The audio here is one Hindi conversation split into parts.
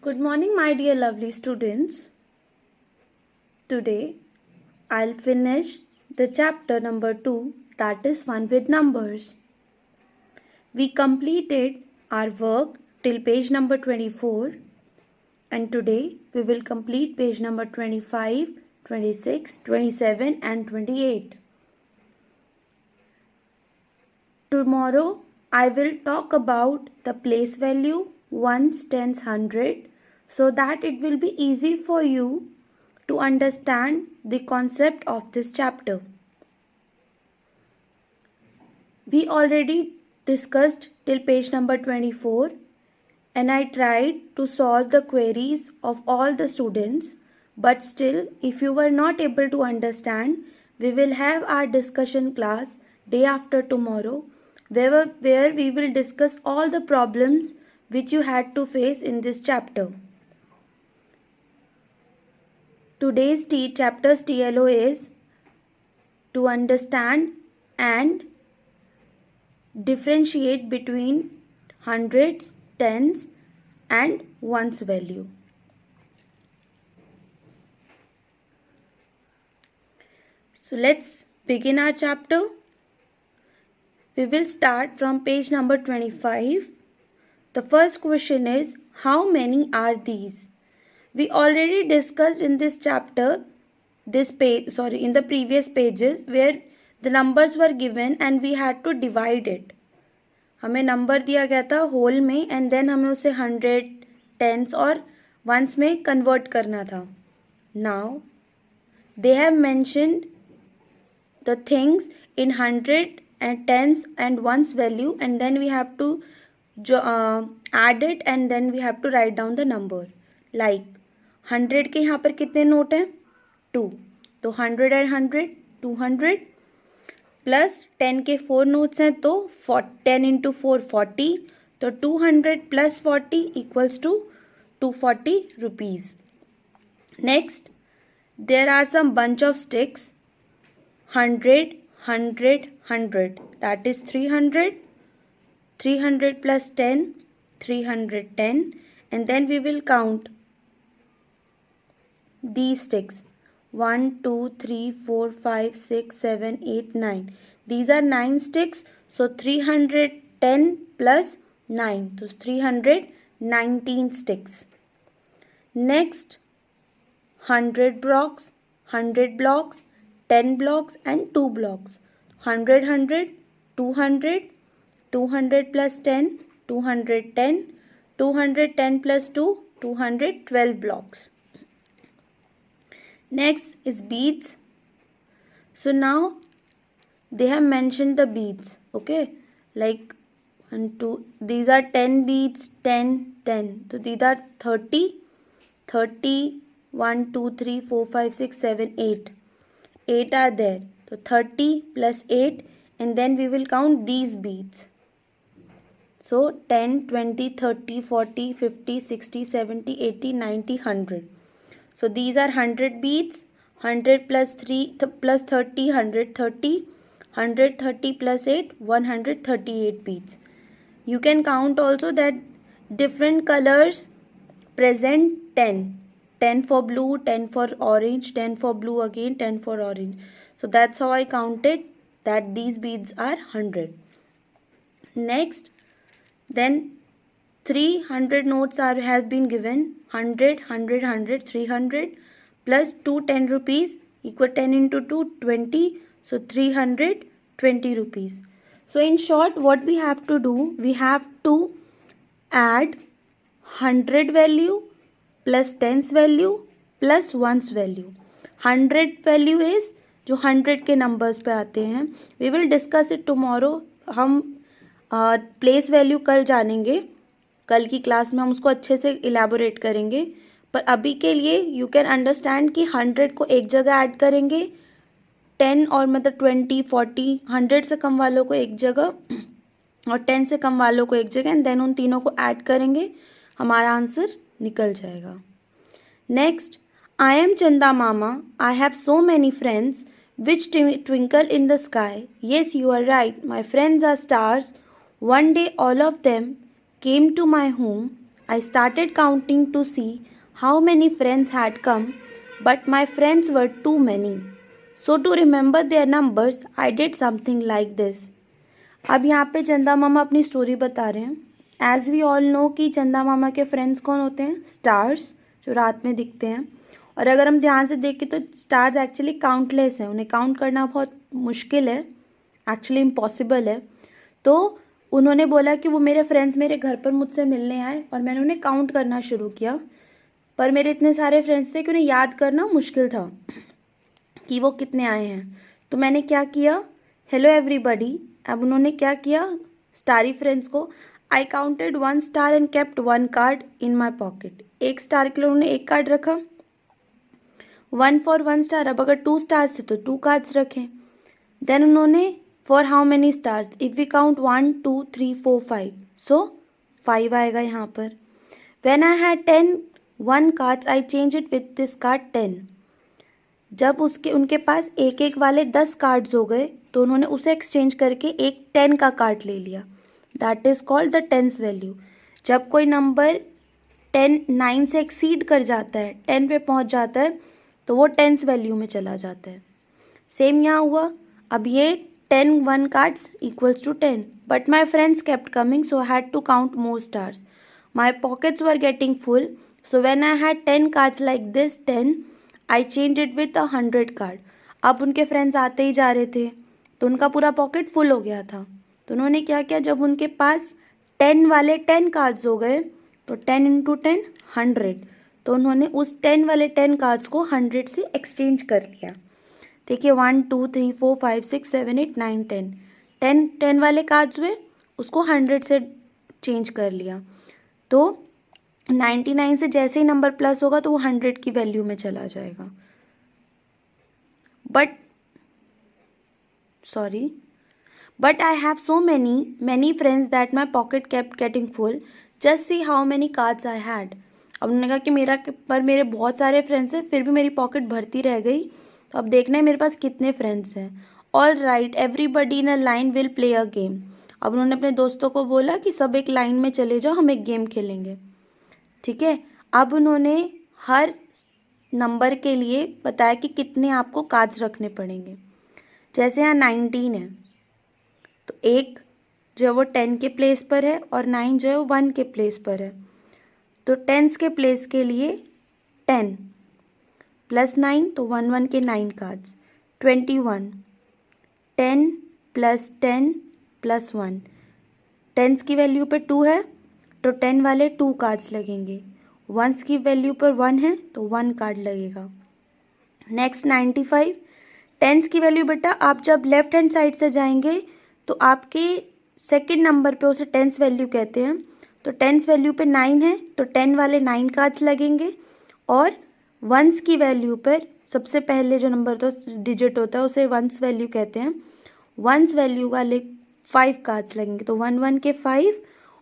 Good morning, my dear lovely students. Today, I'll finish the chapter number 2, that is Fun with Numbers. We completed our work till page number 24, and today we will complete page number 25, 26, 27 and 28. Tomorrow, I will talk about the place value, ones, tens, hundred, so that it will be easy for you to understand the concept of this chapter. We already discussed till page number 24 and I tried to solve the queries of all the students, but still if you were not able to understand, we will have our discussion class day after tomorrow where we will discuss all the problems which you had to face in this chapter. Today's chapter's TLO is to understand and differentiate between hundreds, tens and ones value. So let's begin our chapter. We will start from page number 25. The first question is, how many are these? We already discussed in this chapter, in the previous pages where the numbers were given and we had to divide it. हमें नंबर दिया गया था होल में एंड देन हमें उसे हंड्रेड, टेंस और वंस में कन्वर्ट करना था. Now they have mentioned the things in hundred and tens and ones value, and then we have to add it and then we have to write down the number. Like 100 के यहाँ पर कितने नोट हैं? 2. तो 100 and 100 200 प्लस 10 के 4 नोट्स हैं तो 10 into 4 40. तो 200 plus 40 equals to 240 rupees. Next, there are some bunch of sticks. 100 100 100, that is 300. 300 plus 10, 310, and then we will count these sticks. 1 2 3 4 5 6 7 8 9. These are 9 sticks, so 310 plus 9, so 319 sticks. Next, 100 blocks, 10 blocks and 2 blocks. 100 100 200, 200 plus 10 210, 210 plus 2 212 blocks. Next is beads. So now they have mentioned the beads, okay, like 1 2, these are 10 beads, 10 10, so these are 30 1 2 3 4 5 6 7 8 are there. So 30 plus 8, and then we will count these beads. So 10 20 30 40 50 60 70 80 90 100. So these are 100 beads. 100 plus 3 plus 30 130. 130 plus 8 138 beads. You can count also that different colors present 10. 10 for blue, 10 for orange, 10 for blue again, 10 for orange. So that's how I counted that these beads are 100. Next, then 300 notes has been given. 100 100 100 300 plus 2 10 rupees equal 10 into 2 20. So 320 rupees. So in short, what we have to do, we have to add 100 value plus tens value plus ones value. 100 value is जो 100 के नंबर्स पे आते हैं. We will discuss it tomorrow. हम प्लेस वैल्यू कल जानेंगे, कल की क्लास में हम उसको अच्छे से इलेबोरेट करेंगे. पर अभी के लिए यू कैन अंडरस्टैंड कि 100 को एक जगह ऐड करेंगे, 10 और मतलब 20 40 100 से कम वालों को एक जगह और 10 से कम वालों को एक जगह, एंड देन उन तीनों को ऐड करेंगे, हमारा आंसर निकल जाएगा. Next, I am Chanda Mama. I have so many friends which twinkle in the sky. Yes, you are right. My friends are stars. One day all of them came to my home. I started counting to see how many friends had come, but my friends were too many. So to remember their numbers, I did something like this. अब यहाँ पे चंदा मामा अपनी स्टोरी बता रहे हैं. एज वी ऑल नो कि चंदा मामा के फ्रेंड्स कौन होते हैं? स्टार्स, जो रात में दिखते हैं. और अगर हम ध्यान से देखें तो स्टार्स एक्चुअली काउंटलेस हैं, उन्हें काउंट करना बहुत मुश्किल है, एक्चुअली इम्पॉसिबल है. तो उन्होंने बोला कि वो मेरे फ्रेंड्स मेरे घर पर मुझसे मिलने आए और मैंने उन्हें काउंट करना शुरू किया. पर मेरे इतने सारे फ्रेंड्स थे कि उन्हें याद करना मुश्किल था कि वो कितने आए हैं. तो मैंने क्या किया? Hello everybody. अब उन्होंने क्या किया? स्टारी फ्रेंड्स को I counted 1 star and kept 1 card in my pocket. 1 star के लिए उन्होंने 1 कार्ड रखा. 1 फॉर 1 स्टार. अब अगर 2 स्टार्स थे तो 2 कार्ड्स रखे. देन उन्होंने for how many stars? If we count 1 2 3 4 5, so 5 आएगा यहाँ पर. When I had 10 1 cards I change it with this card 10. जब उनके पास एक एक वाले 10 कार्ड्स हो गए तो उन्होंने उसे एक्सचेंज करके एक 10 का कार्ड ले लिया. That is called the tens value. जब कोई नंबर 10 9 से एक्सीड कर जाता है, 10 पे पहुंच जाता है, तो वो टेंस वैल्यू में चला जाता है. सेम यहाँ हुआ. अब ये 10 1 cards equals to 10, but my friends kept coming, so I had to count more stars. My pockets were getting full, so when I had 10 cards like this 10, I change it with 100 card. अब उनके फ्रेंड्स आते ही जा रहे थे तो उनका पूरा पॉकेट फुल हो गया था. तो उन्होंने क्या किया? जब उनके पास 10 वाले 10 कार्ड्स हो गए तो 10 इंटू 10 100. तो उन्होंने उस 10 वाले 10 कार्ड्स को 100 से एक्सचेंज कर लिया. देखिए 1 2 3 4 5 6 7 8 9 10 10 वाले कार्ड्स हुए, उसको 100 से चेंज कर लिया. तो 99 से जैसे ही नंबर प्लस होगा तो वो 100 की वैल्यू में चला जाएगा. But I have so many friends that my pocket kept getting full. Just see how many cards I had. अब उन्होंने कहा कि मेरे बहुत सारे फ्रेंड्स हैं, फिर भी मेरी पॉकेट भरती रह गई. तो अब देखना है मेरे पास कितने फ्रेंड्स हैं. All right, everybody in a line will play a game. अब उन्होंने अपने दोस्तों को बोला कि सब एक लाइन में चले जाओ, हम एक गेम खेलेंगे. ठीक है. अब उन्होंने हर नंबर के लिए बताया कि कितने आपको कार्ड्स रखने पड़ेंगे. जैसे यहाँ 19 है तो एक जो है वो 10 के प्लेस पर है और 9 जो है वो 1 के प्लेस पर है. तो 10s के प्लेस के लिए 10 प्लस 9 तो 1 1 के 9 कार्ड्स. 21 10 plus 10 plus 1. 10s की वैल्यू पे 2 है तो 10 वाले 2 कार्ड्स लगेंगे. 1s की वैल्यू पर 1 है तो 1 कार्ड लगेगा. नेक्स्ट 95. 10s की वैल्यू बेटा आप जब लेफ्ट हैंड साइड से जाएंगे तो आपके सेकंड नंबर पे उसे 10s वैल्यू कहते हैं. तो 10s वैल्यू पे 9 है तो 10 वाले 9 कार्ड्स लगेंगे. और 1s की वैल्यू पर सबसे पहले जो नंबर तो डिजिट होता है उसे 1s वैल्यू कहते हैं. 1s वैल्यू वाले 5 कार्ड्स लगेंगे. तो 1 1 के 5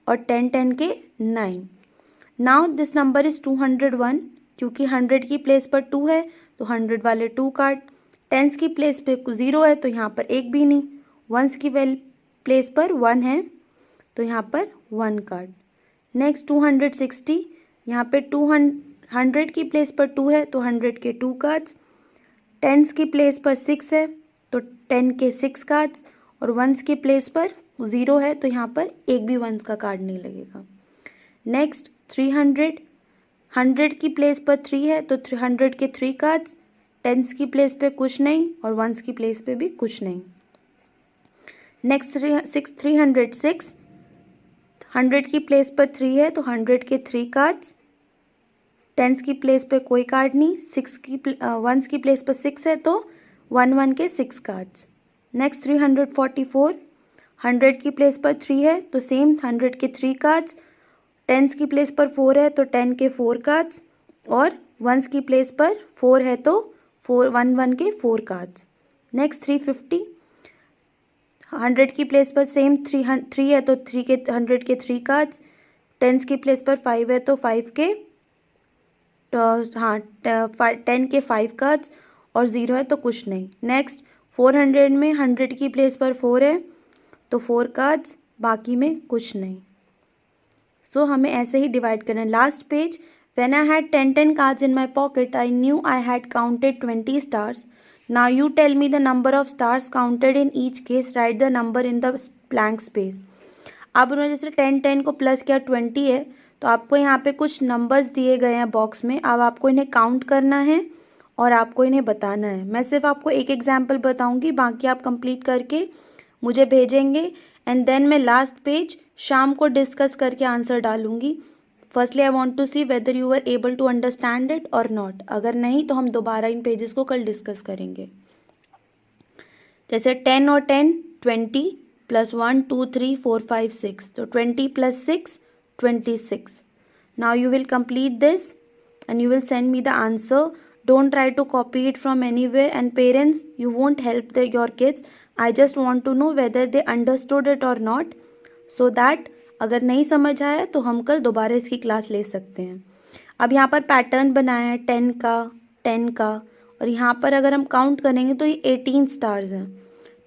और 10 10 के 9. Now this number is 201. क्योंकि 100 की प्लेस पर 2 है तो 100 वाले 2 कार्ड. 10s की प्लेस पे 0 है तो यहाँ पर एक भी नहीं. 1s की प्लेस पर 1 है तो यहाँ पर 1 कार्ड. नेक्स्ट 260. यहाँ पे 100 की प्लेस पर 2 है तो 100 के 2 कार्ड्स. 10s की प्लेस पर 6 है तो 10 के 6 कार्ड्स. और 1s की प्लेस पर 0 है तो यहाँ पर एक भी 1s का कार्ड नहीं लगेगा. नेक्स्ट 300. 100 की प्लेस पर 3 है तो 100 के 3 कार्ड्स. 10s की प्लेस पे कुछ नहीं और 1s की प्लेस पे भी कुछ नहीं. नेक्स्ट 306. 100 की प्लेस पर 3 है तो 100 के 3 कार्ड्स. 10s की प्लेस पे कोई कार्ड नहीं. 1s की प्लेस पर 6 है तो 1 1 के 6 कार्ड्स. नेक्स्ट 344. 100 की प्लेस पर 3 है तो सेम 100 के 3 कार्ड्स. 10s की प्लेस पर 4 है तो 10 के 4 कार्ड्स. और 1s की प्लेस पर 4 है तो 1 1 के 4 कार्ड्स. नेक्स्ट 350. 100 की प्लेस पर सेम 3 है तो 100 के 3 कार्ड्स. 10s की प्लेस पर 5 है तो 5 के 10 के 5 कार्ड्स. और 0 है तो कुछ नहीं. नेक्स्ट 400 में 100 की प्लेस पर 4 है तो 4 कार्ड्स, बाकी में कुछ नहीं. सो हमें ऐसे ही डिवाइड करना है. Last page, when I had 10 cards in my pocket, I knew I had counted 20 stars. Now you tell me the number of stars counted in each case. Write the number in the blank space. अब उन्होंने जैसे 10 को प्लस किया 20 है, तो आपको यहाँ पे कुछ नंबर्स दिए गए हैं बॉक्स में. अब आपको इन्हें काउंट करना है और आपको इन्हें बताना है. मैं सिर्फ आपको एक एग्जाम्पल बताऊंगी, बाकी आप कंप्लीट करके मुझे भेजेंगे. एंड देन मैं लास्ट पेज शाम को डिस्कस करके आंसर डालूंगी. Firstly I want to see whether you are able to understand it और नॉट. अगर नहीं तो हम दोबारा इन पेजेस को कल डिस्कस करेंगे. जैसे 10 और 10 20 प्लस 1 2 3 4 5 6, तो 20 plus 6 26. Now you will complete this and you will send me the answer. Don't try to copy it from anywhere, and parents, you won't help your kids. I just want to know whether they understood it or not, so that अगर नहीं समझ आया तो हम कल दोबारा इसकी क्लास ले सकते हैं. अब यहाँ पर पैटर्न बनाया है 10 का, और यहाँ पर अगर हम काउंट करेंगे तो ये 18 स्टार्स हैं.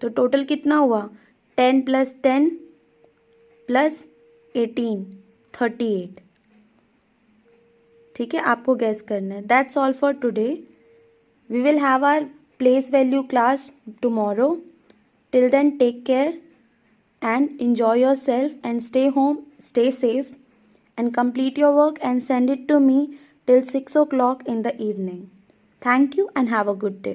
तो टोटल कितना हुआ? 10 प्लस 10 प्लस 18 38. ठीक है, आपको गैस करना है. That's all for today. We will have our place value class tomorrow. Till then take care and enjoy yourself and stay home, stay safe, and complete your work and send it to me till 6 o'clock in the evening. Thank you and have a good day.